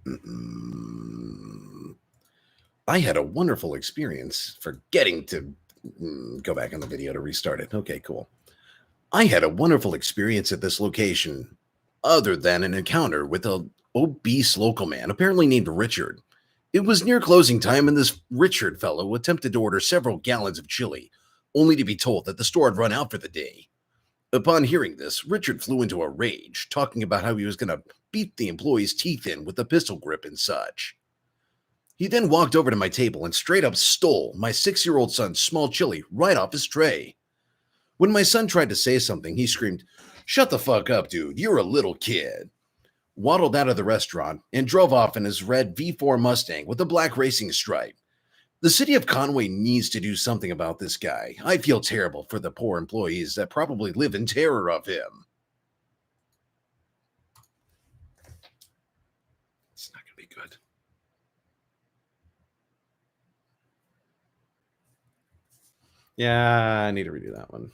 Mm, I had a wonderful experience forgetting to go back on the video to restart it. Okay, cool. I had a wonderful experience at this location, other than an encounter with a obese local man, apparently named Richard. It was near closing time, and this Richard fellow attempted to order several gallons of chili, only to be told that the store had run out for the day. Upon hearing this, Richard flew into a rage, talking about how he was going to beat the employee's teeth in with a pistol grip and such. He then walked over to my table and straight up stole my 6-year-old son's small chili right off his tray. When my son tried to say something, he screamed, "Shut the fuck up, dude. You're a little kid." Waddled out of the restaurant and drove off in his red V4 Mustang with a black racing stripe. The city of Conway needs to do something about this guy. I feel terrible for the poor employees that probably live in terror of him. It's not going to be good. Yeah, I need to redo that one.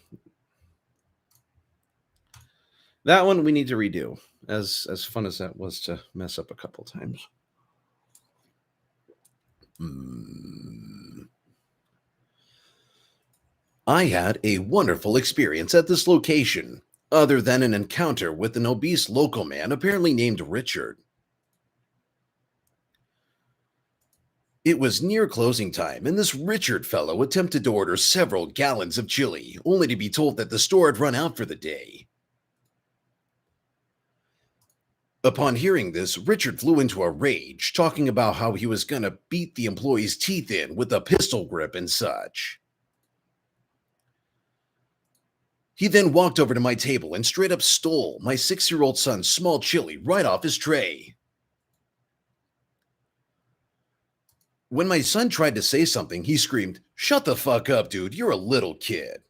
That one we need to redo. As fun as that was to mess up a couple times. I had a wonderful experience at this location, other than an encounter with an obese local man apparently named Richard. It was near closing time, and this Richard fellow attempted to order several gallons of chili, only to be told that the store had run out for the day. Upon hearing this, Richard flew into a rage, talking about how he was gonna beat the employee's teeth in with a pistol grip and such. He then walked over to my table and straight up stole my 6-year-old son's small chili right off his tray. When my son tried to say something, he screamed, "Shut the fuck up, dude. You're a little kid."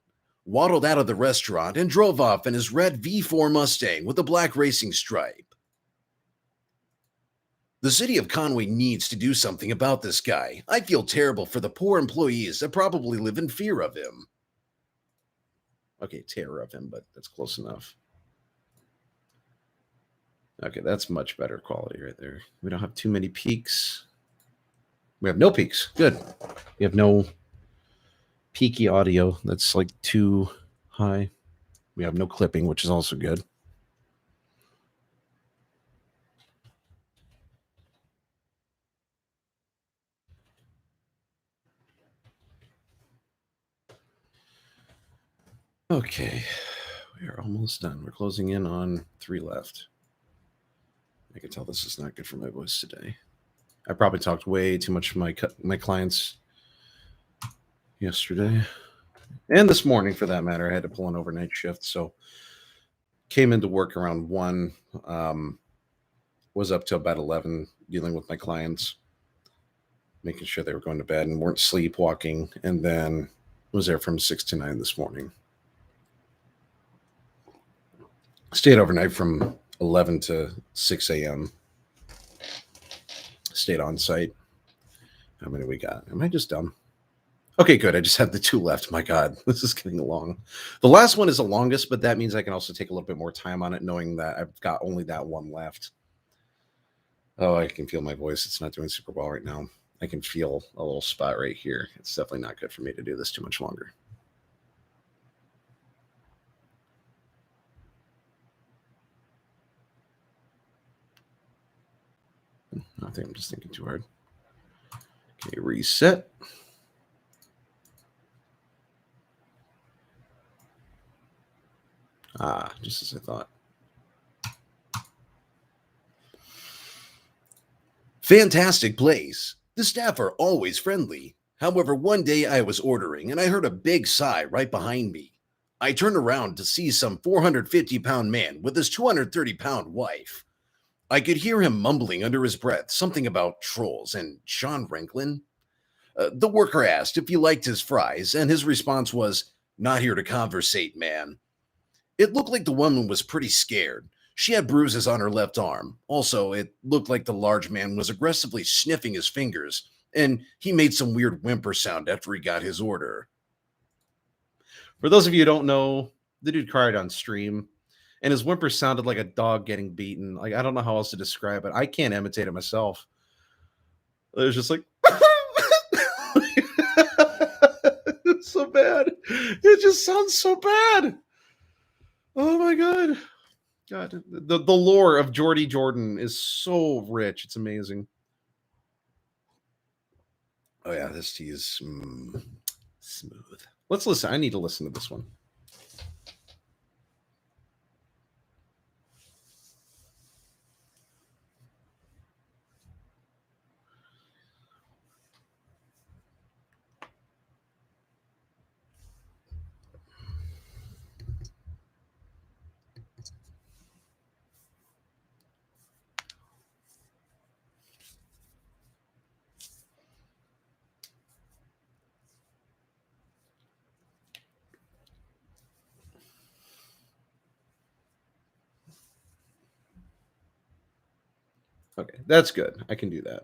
waddled out of the restaurant and drove off in his red V4 Mustang with a black racing stripe. The city of Conway needs to do something about this guy. I feel terrible for the poor employees that probably live in fear of him. Okay, terror of him, but that's close enough. Okay, that's much better quality right there. We don't have too many peaks. We have no peaks. Good. We have no peaky audio that's like too high. We have no clipping, which is also good. Okay, we are almost done. We're closing in on 3 left. I can tell this is not good for my voice today. I probably talked way too much to my clients yesterday and this morning, for that matter. I had to pull an overnight shift, so came into work around 1. Was up till about 11 dealing with my clients, making sure they were going to bed and weren't sleepwalking, and then was there from 6 to 9 this morning. Stayed overnight from 11 to 6 a.m. Stayed on site. How many we got? Am I just dumb? Okay, good. I just have the 2 left. My God, this is getting long. The last one is the longest, but that means I can also take a little bit more time on it, knowing that I've got only that one left. Oh, I can feel my voice. It's not doing super well right now. I can feel a little spot right here. It's definitely not good for me to do this too much longer. I think I'm just thinking too hard. Okay, reset. Just as I thought. Fantastic place. The staff are always friendly. However, one day I was ordering and I heard a big sigh right behind me. I turned around to see some 450-pound man with his 230-pound wife. I could hear him mumbling under his breath something about trolls and Sean Franklin. The worker asked if he liked his fries, and his response was, "Not here to conversate, man." It looked like the woman was pretty scared. She had bruises on her left arm. Also, it looked like the large man was aggressively sniffing his fingers, and he made some weird whimper sound after he got his order. For those of you who don't know, the dude cried on stream, and his whimper sounded like a dog getting beaten. Like, I don't know how else to describe it. I can't imitate it myself. It was just like, it's so bad. It just sounds so bad. Oh my God. God, the lore of Jordy Jordan is so rich. It's amazing. Oh yeah, this tea is smooth. Let's listen. I need to listen to this one. Okay, that's good. I can do that.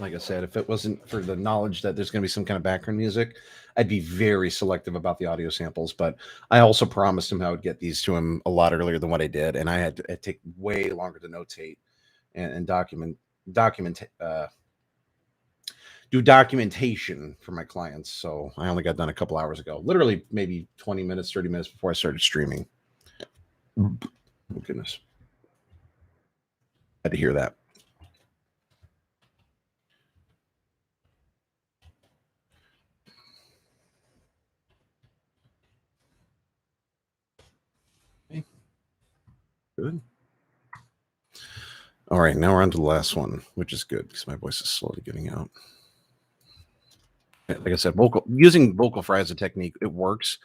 Like I said, if it wasn't for the knowledge that there's going to be some kind of background music, I'd be very selective about the audio samples. But I also promised him I would get these to him a lot earlier than what I did, and I had to take way longer to notate and do documentation for my clients. So I only got done a couple hours ago, literally maybe 20 minutes, 30 minutes before I started streaming. Oh, goodness. Had to hear that. Okay. Good. All right, now we're on to the last one, which is good because my voice is slowly getting out. Like I said, using vocal fry as a technique, it works,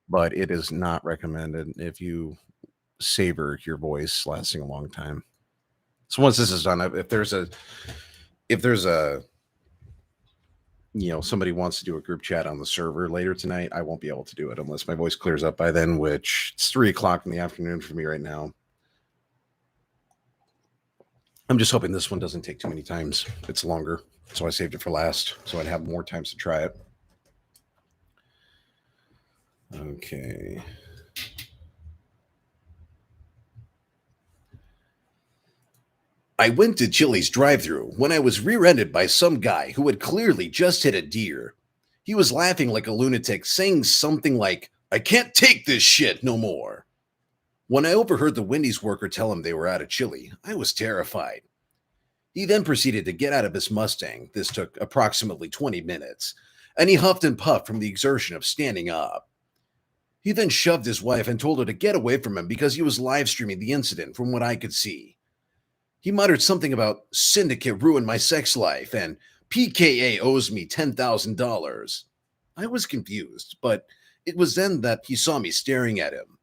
but it is not recommended if you savor your voice lasting a long time. So once this is done, if there's a somebody wants to do a group chat on the server later tonight, I won't be able to do it unless my voice clears up by then, which it's 3 o'clock in the afternoon for me right now. I'm just hoping this one doesn't take too many times. It's longer, so I saved it for last, so I'd have more times to try it. Okay. I went to Chili's drive-thru when I was rear-ended by some guy who had clearly just hit a deer. He was laughing like a lunatic, saying something like, "I can't take this shit no more." When I overheard the Wendy's worker tell him they were out of chili, I was terrified. He then proceeded to get out of his Mustang. This took approximately 20 minutes, and he huffed and puffed from the exertion of standing up. He then shoved his wife and told her to get away from him because he was live streaming the incident from what I could see. He muttered something about Syndicate ruined my sex life and PKA owes me $10,000. I was confused, but it was then that he saw me staring at him.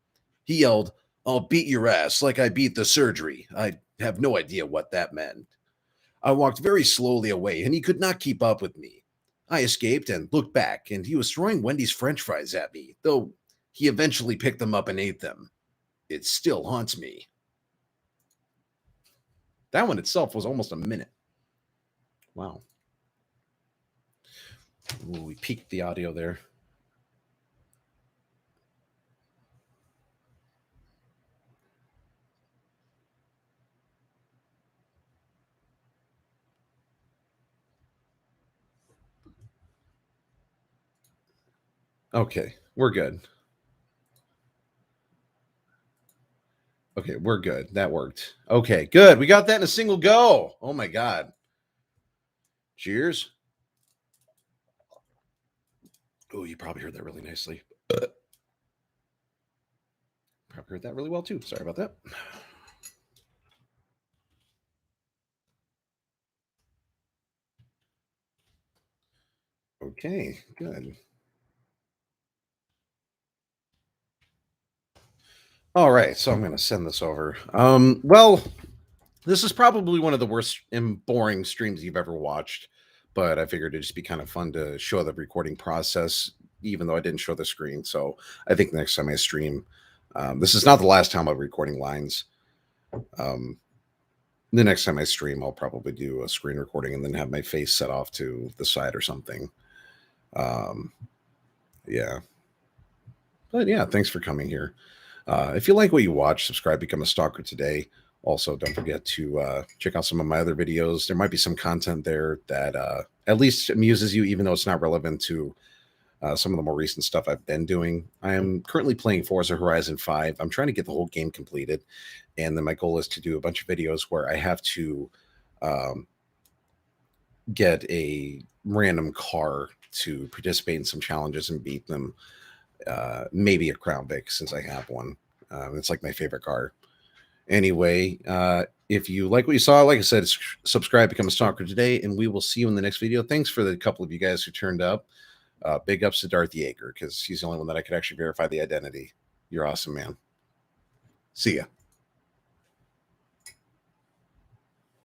He yelled, "I'll beat your ass like I beat the surgery." I have no idea what that meant. I walked very slowly away and he could not keep up with me. I escaped and looked back, and he was throwing Wendy's french fries at me, though he eventually picked them up and ate them. It still haunts me. That one itself was almost a minute. Wow. Ooh, we peaked the audio there. Okay, we're good. Okay, we're good. That worked. Okay, good. We got that in a single go. Oh my God. Cheers. Oh, you probably heard that really nicely. Probably heard that really well too. Sorry about that. Okay, good. All right, so I'm going to send this over. Well, this is probably one of the worst and boring streams you've ever watched, but I figured it'd just be kind of fun to show the recording process, even though I didn't show the screen. So I think next time I stream, this is not the last time I'm recording lines. The next time I stream, I'll probably do a screen recording and then have my face set off to the side or something. Yeah. But yeah, thanks for coming here. If you like what you watch, subscribe, become a stalker today. Also, don't forget to check out some of my other videos. There might be some content there that at least amuses you, even though it's not relevant to some of the more recent stuff I've been doing. I am currently playing Forza Horizon 5. I'm trying to get the whole game completed. And then my goal is to do a bunch of videos where I have to get a random car to participate in some challenges and beat them. Maybe a Crown Vic, since I have one. It's like my favorite car. Anyway, if you like what you saw, like I said, subscribe, become a stalker today, and we will see you in the next video. Thanks for the couple of you guys who turned up. Big ups to Darth Yeager, because he's the only one that I could actually verify the identity. You're awesome, man. See ya.